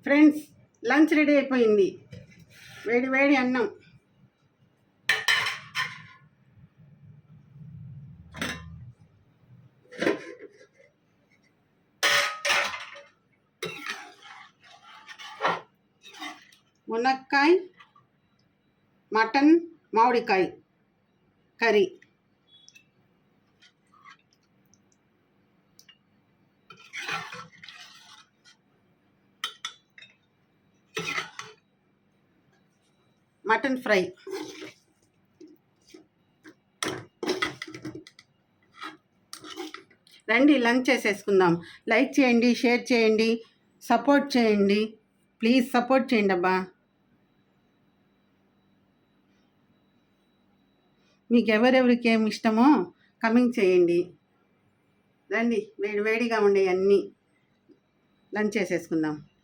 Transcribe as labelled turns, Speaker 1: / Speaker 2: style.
Speaker 1: Friends, lunch ready అయిపోయింది. వేడి వేడి అన్నం, మునక్కాయ, మటన్, మామిడికాయ కర్రీ. Mutton fry. రండి లంచ్ చేసేసుకుందాం. లైక్ చేయండి, షేర్ చేయండి, సపోర్ట్ చేయండి. ప్లీజ్ సపోర్ట్ చేయండి అబ్బా. మీకు ఎవరెవరికి ఏమి ఇష్టమో కమెంట్ చేయండి. రండి, వేడి వేడిగా ఉండే అన్నీ లంచ్ చేసేసుకుందాం.